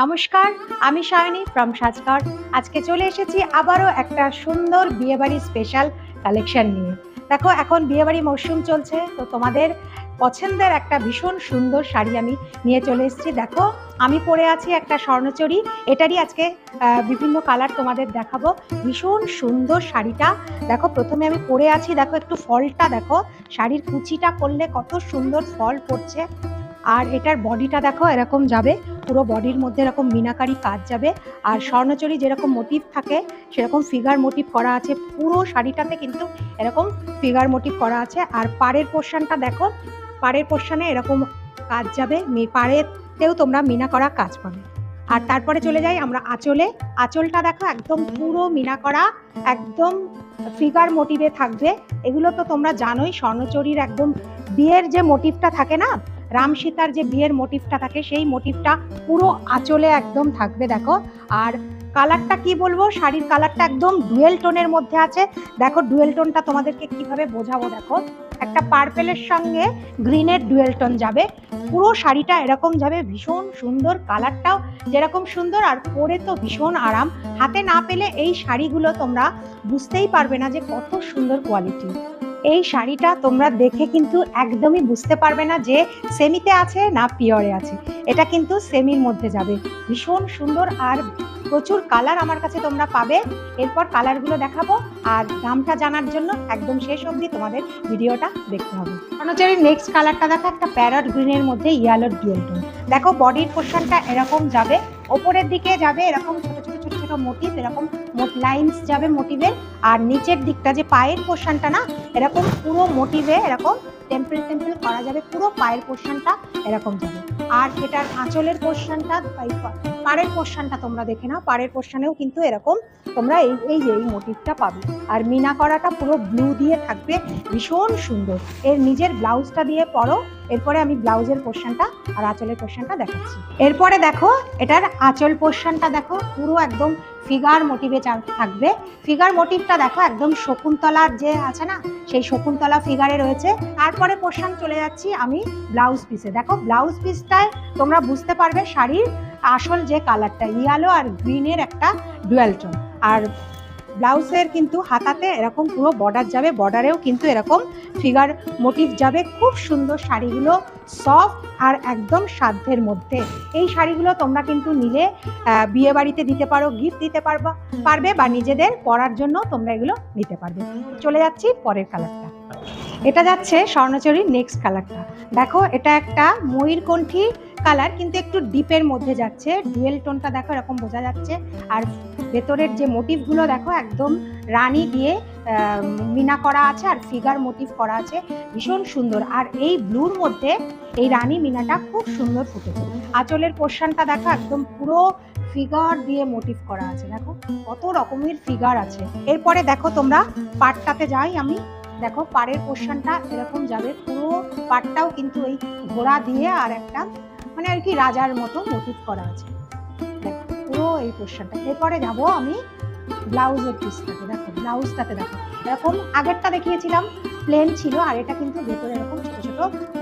নমস্কার, আমি সায়নী ফ্রম সাজঘর। আজকে চলে এসেছি আবারও একটা সুন্দর বিয়েবাড়ি স্পেশাল কালেকশন নিয়ে। দেখো, এখন বিয়েবাড়ি মরশুম চলছে, তো তোমাদের পছন্দের একটা ভীষণ সুন্দর শাড়ি আমি নিয়ে চলে এসেছি। দেখো, আমি পরে আছি একটা স্বর্ণচরী, এটারই আজকে বিভিন্ন কালার তোমাদের দেখাবো। ভীষণ সুন্দর শাড়িটা দেখো, প্রথমে আমি পরে আছি। দেখো একটু ফলটা দেখো, শাড়ির কুচিটা করলে কত সুন্দর ফল পড়ছে। আর এটার বডিটা দেখো এরকম যাবে, পুরো বডির মধ্যে এরকম মিনাকারি কাজ যাবে। আর স্বর্ণচরী যেরকম মোটিভ থাকে সেরকম ফিগার মোটিভ করা আছে, পুরো শাড়িটাতে কিন্তু এরকম ফিগার মোটিভ করা আছে। আর পাড়ের পোর্শনটা দেখো, পাড়ের পোর্শনে এরকম কাজ যাবে, পাড়েতেও তোমরা মিনা করা কাজ পাবে। আর তারপরে চলে যাই আমরা আঁচলে। আঁচলটা দেখো একদম পুরো মিনা করা, একদম ফিগার মোটিভে থাকবে। এগুলো তো তোমরা জানোই, স্বর্ণচরীর একদম বিয়ের যে মোটিভটা থাকে না, রাম সীতার যে বিয়ের মোটিভটা থাকে, সেই মোটিভটা পুরো আঁচলে একদম থাকবে। দেখো, আর কালারটা কি বলবো, শাড়ির কালারটা একদম ডুয়েল টোনের মধ্যে আছে। দেখো ডুয়েল টোনটা তোমাদেরকে কিভাবে বোঝাবো, দেখো একটা পার্পেলের সঙ্গে গ্রিনের ডুয়েল টোন যাবে, পুরো শাড়িটা এরকম যাবে। ভীষণ সুন্দর, কালারটাও যেরকম সুন্দর, আর পরে তো ভীষণ আরাম। হাতে না পেলে এই শাড়িগুলো তোমরা বুঝতেই পারবে না যে কত সুন্দর কোয়ালিটি। এই শাড়িটা তোমরা দেখে কিন্তু একদমই বুঝতে পারবে না যে সেমিতে আছে না পিওরে আছে। এটা কিন্তু সেমির মধ্যে যাবে, ভীষণ সুন্দর। আর প্রচুর কালার আমার কাছে তোমরা পাবে। এরপর কালারগুলো দেখাবো, আর দামটা জানার জন্য একদম শেষ অবধি তোমাদের ভিডিওটা দেখতে হবে। স্বর্ণচরীর নেক্সট কালারটা দেখো, একটা প্যারট গ্রিনের মধ্যে ইয়েলো ডুয়েল টোন। দেখো বডির পোর্শনটা এরকম যাবে, ওপরের দিকে যাবে এরকম ছোট ছোট ছোট ছোট মোটিভ, এরকম লাইন্স যাবে মোটিভের। আর নিচের দিকটা যে পায়ের পোর্শনটা না, এরকম পুরো মোটিভে এরকম টেম্পল টেম্পল করা যাবে, পুরো পায়ের পোর্শনটা এরকম যাবে। আর এটার আঁচলের পোর্শনটা, পাড়ের পোর্শনটা তোমরা দেখে নাও, পাড়ের পোর্শনেও কিন্তু এরকম তোমরা এই যে এই মোটিভটা পাবে। আর মিনা করাটা পুরো ব্লু দিয়ে থাকবে, ভীষণ সুন্দর। এর নিজের ব্লাউজটা দিয়ে পরো, এরপরে আমি ব্লাউজের পোর্শনটা আর আঁচলের পোর্শনটা দেখাচ্ছি। এরপরে দেখো, এটার আঁচল পোর্শনটা দেখো, পুরো একদম ফিগার মোটিভে থাকবে। ফিগার মোটিভটা দেখো একদম শকুন্তলার যে আছে না, সেই শকুন্তলা ফিগারে রয়েছে। তারপরে পোর্শন চলে যাচ্ছি আমি ব্লাউজ পিসে। দেখো ব্লাউজ পিসটায় তোমরা বুঝতে পারবে শাড়ির আসল যে কালারটা, ইয়েলো আর গ্রিনের একটা ডুয়াল টোন। আর ব্লাউজের কিন্তু হাতাতে এরকম পুরো বর্ডার যাবে, বর্ডারেও কিন্তু এরকম ফিগার মোটিভ যাবে। খুব সুন্দর শাড়িগুলো, সফট আর একদম সাধ্যের মধ্যে। এই শাড়িগুলো তোমরা কিন্তু নিলে বিয়ে বাড়িতে দিতে পারো, গিফট দিতে পারবে, বা নিজেদের পরার জন্য তোমরা এগুলো নিতে পারবে। চলে যাচ্ছি পরের কালারটা। এটা যাচ্ছে স্বর্ণচরীর নেক্সট কালারটা। দেখো, এটা একটা ময়ূরকণ্ঠী কালার, কিন্তু একটু ডিপের মধ্যে যাচ্ছে। ডুয়েল টোনটা দেখো এরকম বোঝা যাচ্ছে। আর ভেতরের যে মোটিভগুলো দেখো একদম রানী দিয়ে মিনা করা আছে, আর ফিগার মোটিভ করা আছে, ভীষণ সুন্দর। আর এই ব্লুর মধ্যে এই রানী মিনাটা খুব সুন্দর ফুটেছে। আঁচলের পোর্শনটা দেখো একদম পুরো ফিগার দিয়ে মোটিভ করা আছে, দেখো কত রকমের ফিগার আছে। এরপরে দেখো তোমরা পাটটাতে যাই আমি। দেখো পাড়ের পোর্শনটা এরকম যাবে, পুরো পাটটাও কিন্তু এই ঘোড়া দিয়ে আর একটা মানে আর কি রাজার মতো মোটিভ করা আছে, দেখো পুরো এই পোর্শনটা। এরপরে যাব আমি ব্লাউজের পিসটাতে। দেখো ব্লাউজটাতে দেখো এরকম, আগেরটা দেখিয়েছিলাম প্লেন ছিল, আর এটা কিন্তু ভেতরে এরকম ছোট ছোট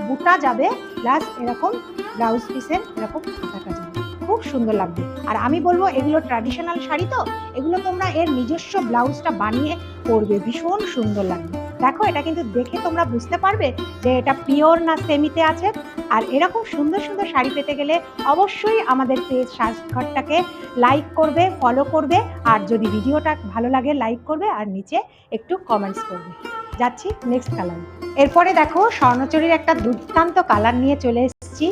বুটা যাবে, প্লাস এরকম ব্লাউজ পিসের এরকম হাতাটা যাবে, খুব সুন্দর লাগবে। আর আমি বলবো এগুলো ট্র্যাডিশনাল শাড়ি, তো এগুলো তোমরা এর নিজস্ব ব্লাউজটা বানিয়ে পরবে, ভীষণ সুন্দর লাগবে। দেখো এটা কিন্তু দেখে তোমরা বুঝতে পারবে যে এটা পিওর না সেমিতে আছে। আর এরকম সুন্দর সুন্দর শাড়ি পেতে গেলে অবশ্যই আমাদের পেজ সাজঘরটাকে লাইক করবে, ফলো করবে। আর যদি ভিডিওটা ভালো লাগে লাইক করবে, আর নিচে একটু কমেন্টস করবে। যাচ্ছি নেক্সট কালার। এরপরে দেখো স্বর্ণচরীর একটা দুর্দান্ত কালার নিয়ে চলে এসেছি।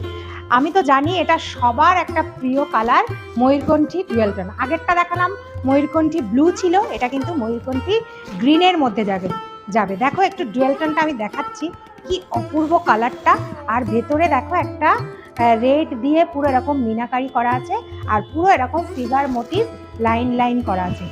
আমি তো জানি এটা সবার একটা প্রিয় কালার, ময়ূরকণ্ঠী ডুয়েল টোন। আগেরটা দেখালাম ময়ূরকণ্ঠী ব্লু ছিল, এটা কিন্তু ময়ূরকণ্ঠী গ্রিনের মধ্যে যাবে। দেখো একটু ডুয়েল টোনটা আমি দেখাচ্ছি, কি অপূর্ব কালারটা। আর ভেতরে দেখো একটা রেড দিয়ে পুরো এরকম মিনাকারি করা আছে, আর পুরো এরকম ফিগার মোটিভ লাইন লাইন করা আছে।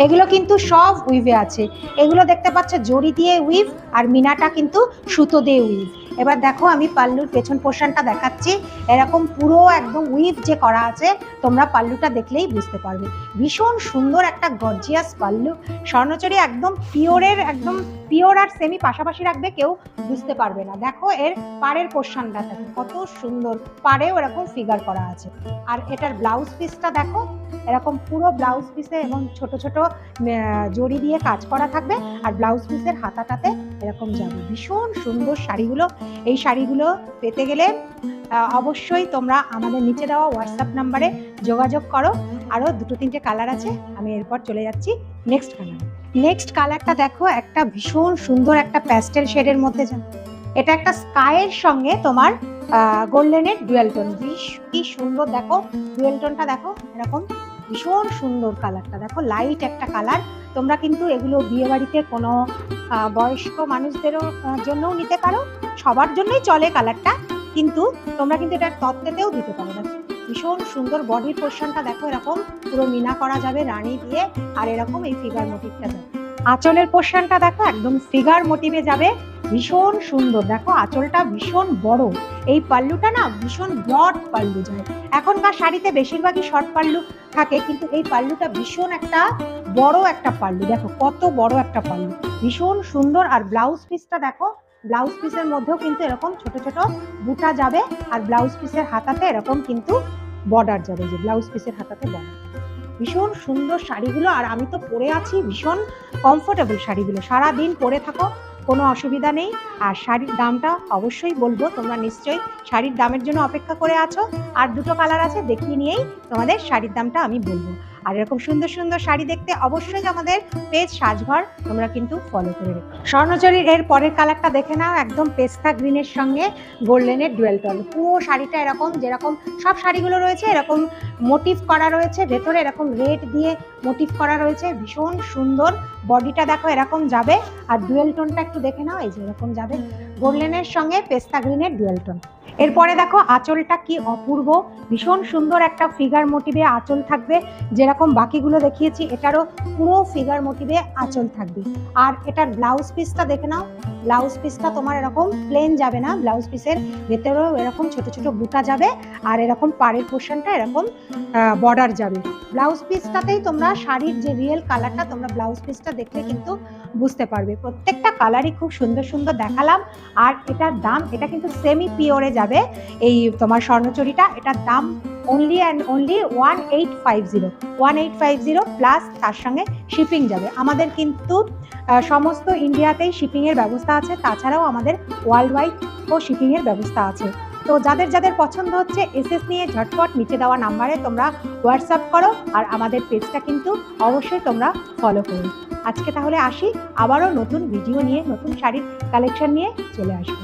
এগুলো কিন্তু সব উইভে আছে, এগুলো দেখতে পাচ্ছ জড়ি দিয়ে উইভ, আর মিনাটা কিন্তু সুতো দিয়ে উইভ। এবার দেখো আমি পাল্লুর পেছন পোর্শনটা দেখাচ্ছি। এরকম পুরো একদম উইভ যে করা আছে, তোমরা পাল্লুটা দেখলেই বুঝতে পারবে। ভীষণ সুন্দর একটা গর্জিয়াস পাল্লু। স্বর্ণচরী একদম পিওরের, একদম পিওর আর সেমি পাশাপাশি রাখবে, কেউ বুঝতে পারবে না। দেখো এর পাড়ের পোর্শনটা দেখো কত সুন্দর, পাড়েও এরকম ফিগার করা আছে। আর এটার ব্লাউজ পিসটা দেখো, এরকম পুরো ব্লাউজ পিসে এবং ছোট ছোট জড়ি দিয়ে কাজ করা থাকবে। আর ব্লাউজ পিসের হাতাটাতে এরকম যাবে। ভীষণ সুন্দর শাড়িগুলো। এই শাড়িগুলো পেতে গেলে অবশ্যই তোমরা আমাদের নিচে দেওয়া হোয়াটসঅ্যাপ নাম্বারে যোগাযোগ করো। আরও 2-3টে কালার আছে, আমি এরপর চলে যাচ্ছি নেক্সট কালার। নেক্সট কালারটা দেখো, একটা ভীষণ সুন্দর একটা প্যাস্টেল শেডের মধ্যে। এটা একটা স্কাইয়ের সঙ্গে তোমার গোল্ডেনের ডুয়েল টোন। কি সুন্দর দেখো ডুয়েল টোনটা, দেখো এরকম ভীষণ সুন্দর কালারটা দেখো, লাইট একটা কালার। তোমরা কিন্তু এগুলো বিয়ে বাড়িতে কোনো বয়স্ক মানুষদেরও জন্যও নিতে পারো, সবার জন্যই চলে কালারটা, কিন্তু তোমরা কিন্তু এটা তত্ত্বেতেও দিতে পারো। দেখো ভীষণ সুন্দর বডির পোর্শনটা দেখো, এরকম পুরো মিনা করা যাবে রানী দিয়ে, আর এরকম এই ফিগার মোটিভটা যাবে। আঁচলের পোর্শনটা দেখো একদম ফিগার মোটিভে যাবে, ভীষণ সুন্দর। দেখো আঁচলটা ভীষণ বড়, এই পাল্লুটা না ভীষণ ব্রড পাল্লু যায়। এখনকার শাড়িতে বেশিরভাগই শর্ট পাল্লু থাকে, কিন্তু এই পাল্লুটা ভীষণ একটা বড় একটা পাল্লু। দেখো কত বড় একটা পাল্লু, ভীষণ সুন্দর। আর ব্লাউজ পিসটা দেখো, ব্লাউজ পিসের মধ্যেও কিন্তু এরকম ছোট ছোট বুটা যাবে, আর ব্লাউজ পিসের হাতাতে এরকম কিন্তু বর্ডার যাবে, যে ব্লাউজ পিসের হাতাতে বর্ডার। ভীষণ সুন্দর শাড়িগুলো, আর আমি তো পরে আছি, ভীষণ কমফোর্টেবল শাড়িগুলো, সারাদিন পরে থাকো, কোনো অসুবিধা নেই। আর শাড়ির দামটা অবশ্যই বলবো, তোমরা নিশ্চয়ই শাড়ির দামের জন্য অপেক্ষা করে আছো। আর 2টো কালার আছে, দেখিয়ে নিয়েই তোমাদের শাড়ির দামটা আমি বলবো। আর এরকম সুন্দর সুন্দর শাড়ি দেখতে অবশ্যই আমাদের পেজ সাজঘর তোমরা কিন্তু ফলো করে রেখো। স্বর্ণচরীর এর পরের কালারটা দেখে নাও, একদম পেস্তা গ্রিনের সঙ্গে গোল্ডেনের ডুয়েল টোন। পুরো শাড়িটা এরকম, যেরকম সব শাড়িগুলো রয়েছে এরকম মোটিভ করা রয়েছে, ভেতরে এরকম রেড দিয়ে মোটিভ করা রয়েছে, ভীষণ সুন্দর। বডিটা দেখো এরকম যাবে, আর ডুয়েল টোনটা একটু দেখে নাও, এই যে এরকম যাবে গোল্ডেনের সঙ্গে পেস্তা গ্রিনের ডুয়েল টোন। এরপরে দেখো আঁচলটা কি অপূর্ব, ভীষণ সুন্দর একটা ফিগার মোটিভে আঁচল থাকবে, যেরকম বাকিগুলো দেখিয়েছি এটারও পুরো ফিগার মোটিভে আঁচল থাকবে। আর এটার ব্লাউজ পিসটা দেখে নাও, ব্লাউজ পিসটা তোমার এরকম প্লেন যাবে না, ব্লাউজ পিসের ভেতরেও এরকম ছোট ছোট বুটা যাবে, আর এরকম পাড়ের পোর্শনটা এরকম বর্ডার যাবে। ব্লাউজ পিসটাতেই তোমরা শাড়ির যে রিয়েল কালারটা তোমরা ব্লাউজ পিসটা দেখলে কিন্তু বুঝতে পারবে। প্রত্যেকটা কালারই খুব সুন্দর সুন্দর দেখালাম। আর এটার দাম, এটা কিন্তু সেমি পিওরে যাবে এই তোমার স্বর্ণচরীটা, এটার দাম অনলি অ্যান্ড অনলি 1850 প্লাস তার সঙ্গে শিপিং যাবে। আমাদের কিন্তু সমস্ত ইন্ডিয়াতেই শিপিংয়ের ব্যবস্থা আছে, তাছাড়াও আমাদের ওয়ার্ল্ড ওয়াইড ও শিপিংয়ের ব্যবস্থা আছে। তো যাদের যাদের পছন্দ হচ্ছে এসএস নিয়ে ঝটপট নিচে দেওয়া নাম্বারে তোমরা হোয়াটসঅ্যাপ করো, আর আমাদের পেজটা কিন্তু অবশ্যই তোমরা ফলো করো। আজকে তাহলে আসি, আবারও নতুন ভিডিও নিয়ে, নতুন শাড়ির কালেকশন নিয়ে চলে আসবো।